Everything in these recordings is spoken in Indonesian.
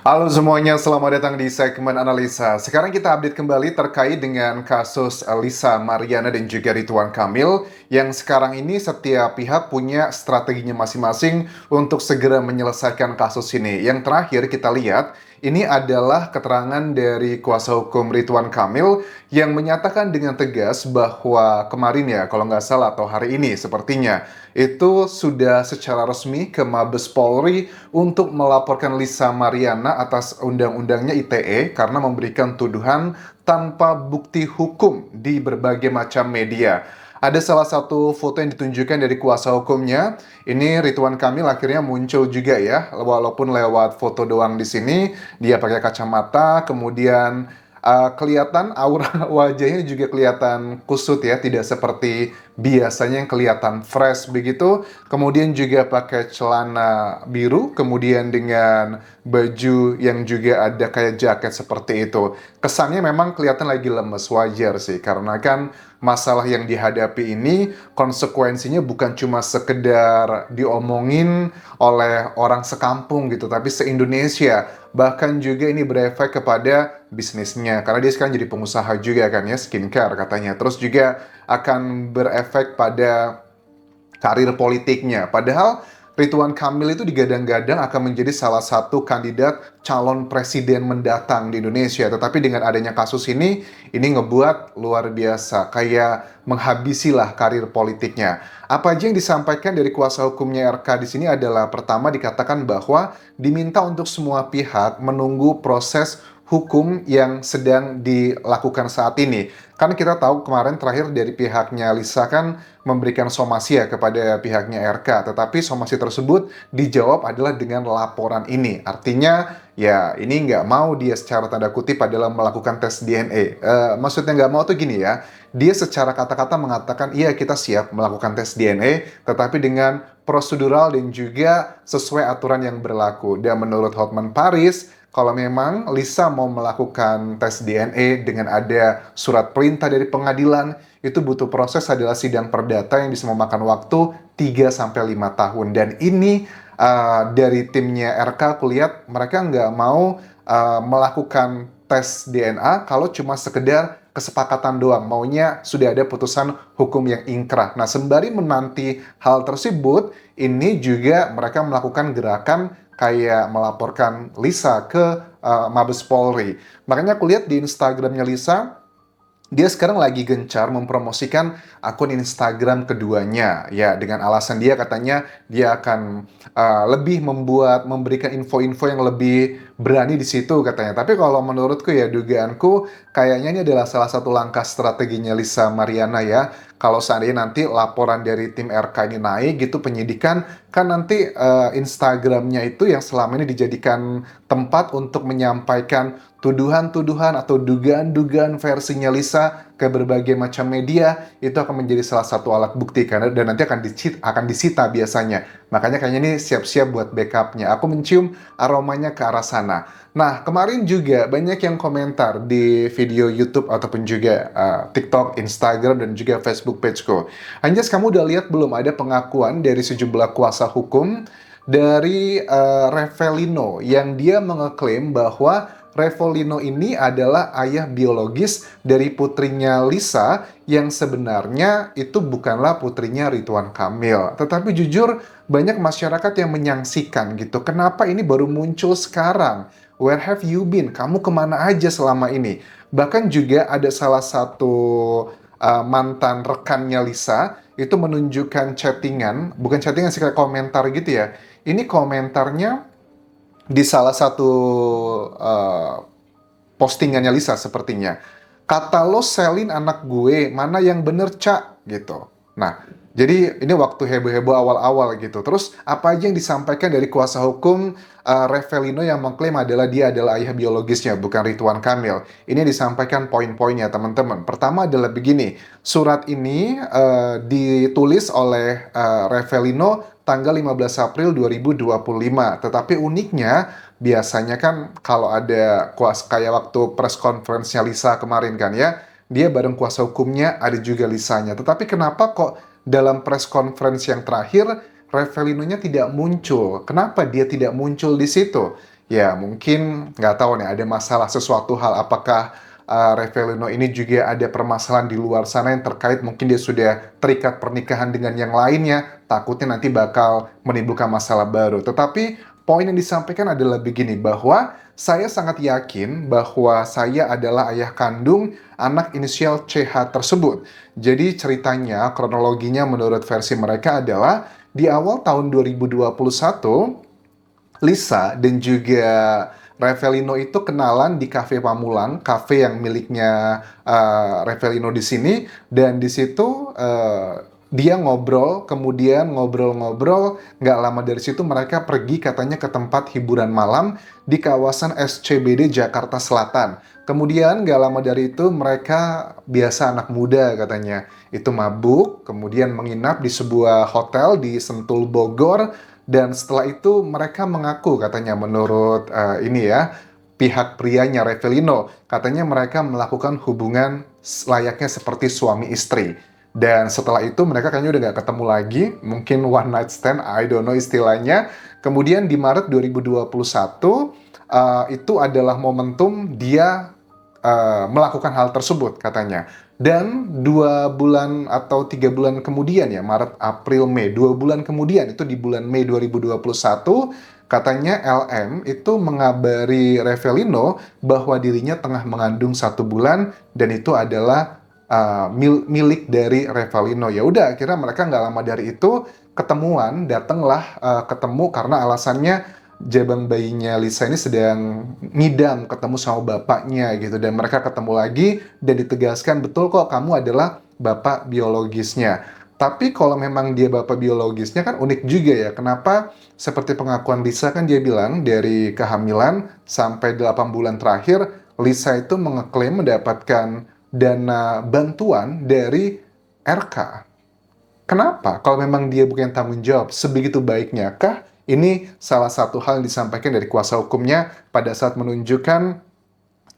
Halo semuanya, selamat datang di segmen analisa. Sekarang kita update kembali terkait dengan kasus Lisa Mariana dan juga Ridwan Kamil yang sekarang ini setiap pihak punya strateginya masing-masing untuk segera menyelesaikan kasus ini. Yang terakhir kita lihat, ini adalah keterangan dari kuasa hukum Ridwan Kamil yang menyatakan dengan tegas bahwa kemarin ya, kalau nggak salah atau hari ini sepertinya, itu sudah secara resmi ke Mabes Polri untuk melaporkan Lisa Mariana atas undang-undangnya ITE karena memberikan tuduhan tanpa bukti hukum di berbagai macam media. Ada salah satu foto yang ditunjukkan dari kuasa hukumnya. Ini Ridwan Kamil akhirnya muncul juga ya, walaupun lewat foto doang di sini. Dia pakai kacamata, kemudian kelihatan aura wajahnya juga kelihatan kusut ya, tidak seperti biasanya yang kelihatan fresh begitu. Kemudian juga pakai celana biru, kemudian dengan baju yang juga ada kayak jaket seperti itu. Kesannya memang kelihatan lagi lemes, wajar sih, karena kan masalah yang dihadapi ini konsekuensinya bukan cuma sekedar diomongin oleh orang sekampung gitu, tapi se-Indonesia. Bahkan juga ini berefek kepada bisnisnya, karena dia sekarang jadi pengusaha juga kan ya, skincare katanya. Terus juga akan berefek pada karir politiknya. Padahal Ridwan Kamil itu digadang-gadang akan menjadi salah satu kandidat calon presiden mendatang di Indonesia. Tetapi dengan adanya kasus ini ngebuat luar biasa, kayak menghabisilah karir politiknya. Apa aja yang disampaikan dari kuasa hukumnya RK di sini adalah pertama dikatakan bahwa diminta untuk semua pihak menunggu proses hukum yang sedang dilakukan saat ini. Kan kita tahu kemarin terakhir dari pihaknya Lisa kan memberikan somasi ya kepada pihaknya RK, tetapi somasi tersebut dijawab adalah dengan laporan ini. Artinya ya ini nggak mau dia secara tanda kutip adalah melakukan tes DNA. Maksudnya nggak mau tuh gini ya, dia secara kata-kata mengatakan iya kita siap melakukan tes DNA, tetapi dengan prosedural dan juga sesuai aturan yang berlaku. Dan menurut Hotman Paris, kalau memang Lisa mau melakukan tes DNA dengan ada surat perintah dari pengadilan, itu butuh proses adalah sidang perdata yang bisa memakan waktu 3 sampai 5 tahun. Dan ini dari timnya RK, aku lihat mereka nggak mau melakukan tes DNA kalau cuma sekedar kesepakatan doang. Maunya sudah ada putusan hukum yang ingkrah. Nah, sembari menanti hal tersebut, ini juga mereka melakukan gerakan kayak melaporkan Lisa ke Mabes Polri. Makanya aku lihat di Instagramnya Lisa, dia sekarang lagi gencar mempromosikan akun Instagram keduanya ya, dengan alasan dia katanya dia akan lebih memberikan info-info yang lebih berani di situ katanya. Tapi kalau menurutku ya, dugaanku kayaknya ini adalah salah satu langkah strateginya Lisa Mariana ya. Kalau seandainya nanti laporan dari tim RK ini naik gitu penyidikan, kan nanti Instagramnya itu yang selama ini dijadikan tempat untuk menyampaikan tuduhan-tuduhan atau dugaan-dugaan versinya Lisa ke berbagai macam media, itu akan menjadi salah satu alat bukti karena dan nanti akan disita biasanya. Makanya kayaknya ini siap-siap buat backupnya. Aku mencium aromanya ke arah sana. Nah, kemarin juga banyak yang komentar di video YouTube ataupun juga TikTok, Instagram, dan juga Facebook pageku. Anjas, kamu udah lihat belum ada pengakuan dari sejumlah kuasa hukum dari Revelino yang dia mengeklaim bahwa Revolino ini adalah ayah biologis dari putrinya Lisa yang sebenarnya itu bukanlah putrinya Ridwan Kamil. Tetapi jujur banyak masyarakat yang menyaksikan gitu. Kenapa ini baru muncul sekarang? Where have you been? Kamu kemana aja selama ini? Bahkan juga ada salah satu mantan rekannya Lisa itu menunjukkan chattingan, bukan chattingan sih, kayak komentar gitu ya. Ini komentarnya di salah satu postingannya Lisa sepertinya. Kata lo selin anak gue, mana yang bener Cak? Gitu. Nah, jadi ini waktu heboh-heboh awal-awal gitu. Terus apa aja yang disampaikan dari kuasa hukum Revelino yang mengklaim dia adalah ayah biologisnya, bukan Ridwan Kamil. Ini disampaikan poin-poinnya teman-teman. Pertama adalah begini, surat ini ditulis oleh Revelino tanggal 15 April 2025. Tetapi uniknya, biasanya kan kalau ada kayak waktu press conference-nya Lisa kemarin kan ya, dia bareng kuasa hukumnya, ada juga Lisanya. Tetapi kenapa kok dalam press conference yang terakhir Revelino-nya tidak muncul? Kenapa dia tidak muncul di situ? Ya, mungkin nggak tahu nih ada masalah sesuatu hal apakah Revelino ini juga ada permasalahan di luar sana yang terkait mungkin dia sudah terikat pernikahan dengan yang lainnya, takutnya nanti bakal menimbulkan masalah baru. Tetapi poin yang disampaikan adalah begini, bahwa saya sangat yakin bahwa saya adalah ayah kandung anak inisial CH tersebut. Jadi ceritanya, kronologinya menurut versi mereka adalah di awal tahun 2021, Lisa dan juga Revelino itu kenalan di Cafe Pamulang, kafe yang miliknya Revelino di sini, dan di situ dia ngobrol, kemudian ngobrol-ngobrol, nggak lama dari situ mereka pergi katanya ke tempat hiburan malam di kawasan SCBD Jakarta Selatan. Kemudian nggak lama dari itu mereka biasa anak muda katanya, itu mabuk, kemudian menginap di sebuah hotel di Sentul Bogor, dan setelah itu mereka mengaku katanya menurut ini ya, pihak prianya Revelino, katanya mereka melakukan hubungan layaknya seperti suami istri. Dan setelah itu mereka kayaknya udah nggak ketemu lagi, mungkin one night stand, I don't know istilahnya. Kemudian di Maret 2021, itu adalah momentum dia melakukan hal tersebut katanya. Dan 2 bulan atau 3 bulan kemudian ya, Maret, April, Mei, 2 bulan kemudian, itu di bulan Mei 2021, katanya LM itu mengabari Revelino bahwa dirinya tengah mengandung 1 bulan dan itu adalah milik dari Revelino. Ya udah, akhirnya mereka nggak lama dari itu ketemuan, datanglah ketemu karena alasannya jabang bayinya Lisa ini sedang ngidam ketemu sama bapaknya gitu, dan mereka ketemu lagi dan ditegaskan betul kok kamu adalah bapak biologisnya. Tapi kalau memang dia bapak biologisnya kan unik juga ya, kenapa seperti pengakuan Lisa kan dia bilang dari kehamilan sampai 8 bulan terakhir Lisa itu mengeklaim mendapatkan dana bantuan dari RK. Kenapa? Kalau memang dia bukan tanggung jawab, sebegitu baiknya kah? Ini salah satu hal yang disampaikan dari kuasa hukumnya pada saat menunjukkan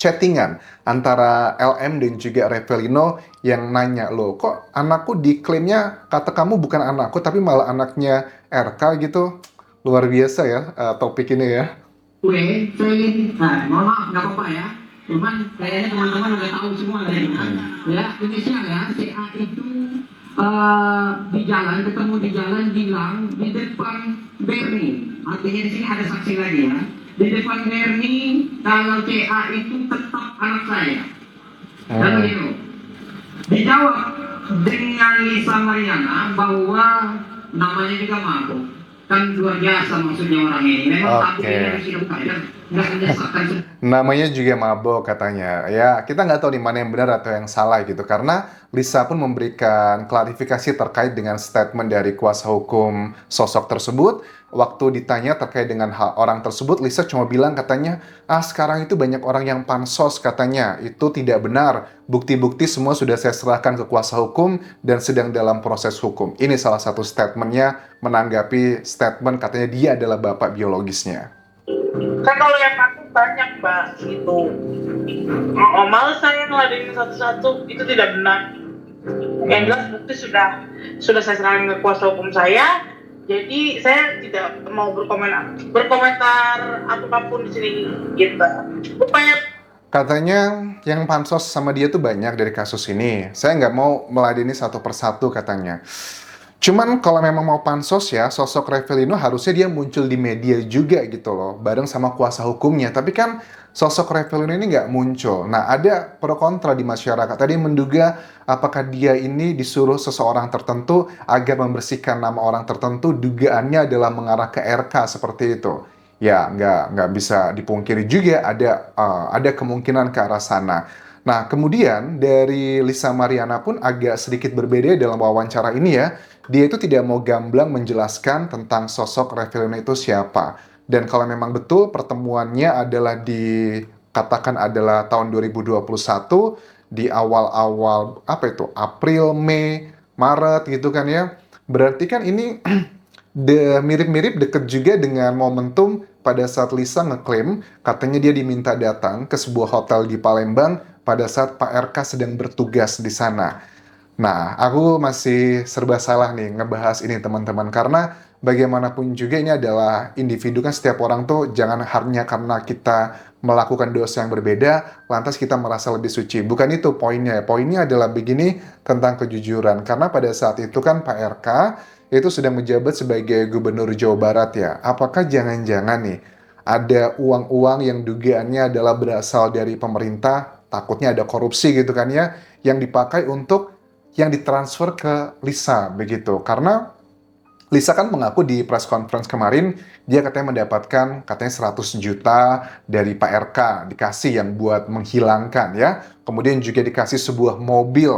chattingan antara LM dan juga Revelino yang nanya, loh kok anakku diklaimnya kata kamu bukan anakku tapi malah anaknya RK gitu. Luar biasa ya topik ini ya. Gue, saya nah, mohon maaf, nggak apa-apa ya. Cuman kayaknya teman-teman udah tahu semua ya. Ya, inisial ya, CA itu di jalan, ketemu di jalan, bilang di depan Bernie. Artinya di sini ada saksi lagi ya. Di depan Bernie, kalau CA itu tetap anak saya. Dan begitu. Dijawab dengan Lisa Mariana bahwa namanya juga mabuk. Kan luar biasa maksudnya orang ini. Memang Oke. harus hidup aja, nggak menyesatkan. Namanya juga mabok katanya. Ya, kita nggak tahu di mana yang benar atau yang salah gitu. Karena Lisa pun memberikan klarifikasi terkait dengan statement dari kuasa hukum sosok tersebut. Waktu ditanya terkait dengan hal orang tersebut, Lisa cuma bilang katanya, sekarang itu banyak orang yang pansos katanya. Itu tidak benar. Bukti-bukti semua sudah saya serahkan ke kuasa hukum dan sedang dalam proses hukum. Ini salah satu statementnya menanggapi statement katanya dia adalah bapak biologisnya. Kan kalau yang aku banyak mbak gitu, males saya ngeladenin satu-satu, itu tidak benar. Yang jelas bukti sudah saya serahkan ke kuasa hukum saya, jadi saya tidak mau berkomentar apapun di sini gitu. Upaya Katanya yang pansos sama dia tuh banyak dari kasus ini. Saya nggak mau meladeni satu persatu katanya. Cuman kalau memang mau pansos ya, sosok Revelino harusnya dia muncul di media juga gitu loh, bareng sama kuasa hukumnya. Tapi kan sosok Revelino ini nggak muncul. Nah, ada pro kontra di masyarakat. Tadi menduga apakah dia ini disuruh seseorang tertentu agar membersihkan nama orang tertentu, dugaannya adalah mengarah ke RK seperti itu. Ya, nggak bisa dipungkiri juga ada kemungkinan ke arah sana. Nah, kemudian dari Lisa Mariana pun agak sedikit berbeda dalam wawancara ini ya. Dia itu tidak mau gamblang menjelaskan tentang sosok Revelino itu siapa. Dan kalau memang betul pertemuannya adalah dikatakan adalah tahun 2021 di awal-awal apa itu April, Mei, Maret gitu kan ya. Berarti kan ini mirip-mirip deket juga dengan momentum pada saat Lisa ngeklaim katanya dia diminta datang ke sebuah hotel di Palembang pada saat Pak RK sedang bertugas di sana. Nah, aku masih serba salah nih ngebahas ini teman-teman, karena bagaimanapun juga ini adalah individu kan, setiap orang tuh jangan hanya karena kita melakukan dosa yang berbeda, lantas kita merasa lebih suci. Bukan itu poinnya. Poinnya adalah begini tentang kejujuran. Karena pada saat itu kan Pak RK itu sedang menjabat sebagai Gubernur Jawa Barat ya. Apakah jangan-jangan nih ada uang-uang yang dugaannya adalah berasal dari pemerintah, takutnya ada korupsi gitu kan ya, yang dipakai untuk yang ditransfer ke Lisa begitu. Karena Lisa kan mengaku di press conference kemarin, dia katanya mendapatkan katanya 100 juta dari Pak RK, dikasih yang buat menghilangkan ya. Kemudian juga dikasih sebuah mobil,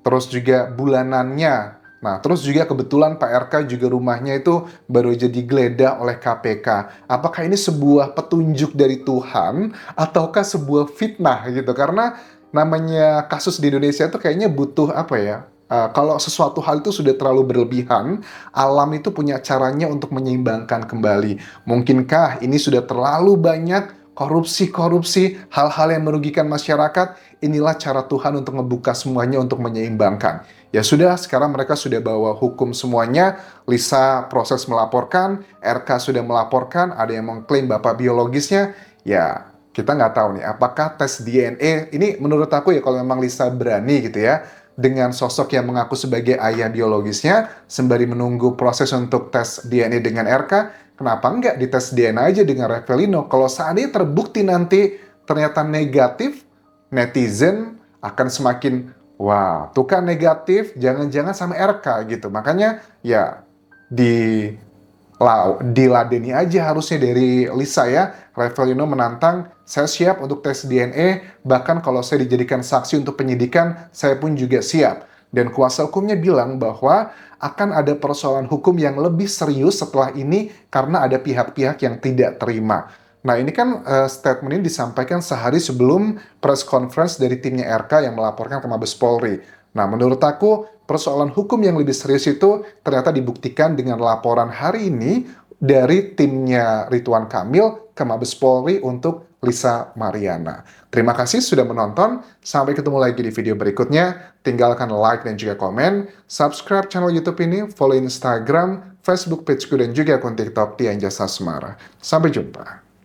terus juga bulanannya. Nah, terus juga kebetulan Pak RK juga rumahnya itu baru jadi geledah oleh KPK. Apakah ini sebuah petunjuk dari Tuhan ataukah sebuah fitnah gitu? Karena namanya kasus di Indonesia itu kayaknya butuh apa ya? Kalau sesuatu hal itu sudah terlalu berlebihan, alam itu punya caranya untuk menyeimbangkan kembali. Mungkinkah ini sudah terlalu banyak korupsi-korupsi, hal-hal yang merugikan masyarakat? Inilah cara Tuhan untuk membuka semuanya untuk menyeimbangkan. Ya sudah, sekarang mereka sudah bawa hukum semuanya. Lisa proses melaporkan, RK sudah melaporkan, ada yang mengklaim bapak biologisnya. Ya, kita nggak tahu nih, apakah tes DNA, ini menurut aku ya kalau memang Lisa berani gitu ya, dengan sosok yang mengaku sebagai ayah biologisnya, sembari menunggu proses untuk tes DNA dengan RK, kenapa nggak dites DNA aja dengan Revelino? Kalau seandainya terbukti nanti ternyata negatif, netizen akan semakin, wah, tuh kan negatif, jangan-jangan sama RK gitu. Makanya ya di diladeni aja harusnya dari Lisa ya. Revelino menantang, saya siap untuk tes DNA, bahkan kalau saya dijadikan saksi untuk penyidikan, saya pun juga siap. Dan kuasa hukumnya bilang bahwa akan ada persoalan hukum yang lebih serius setelah ini karena ada pihak-pihak yang tidak terima. Nah, ini kan statement ini disampaikan sehari sebelum press conference dari timnya RK yang melaporkan ke Mabes Polri. Nah, menurut aku persoalan hukum yang lebih serius itu ternyata dibuktikan dengan laporan hari ini dari timnya Ridwan Kamil ke Mabes Polri untuk Lisa Mariana. Terima kasih sudah menonton. Sampai ketemu lagi di video berikutnya. Tinggalkan like dan juga komen. Subscribe channel YouTube ini, follow Instagram, Facebook pageku, dan juga akun TikTok Dian Jasa Semara. Sampai jumpa.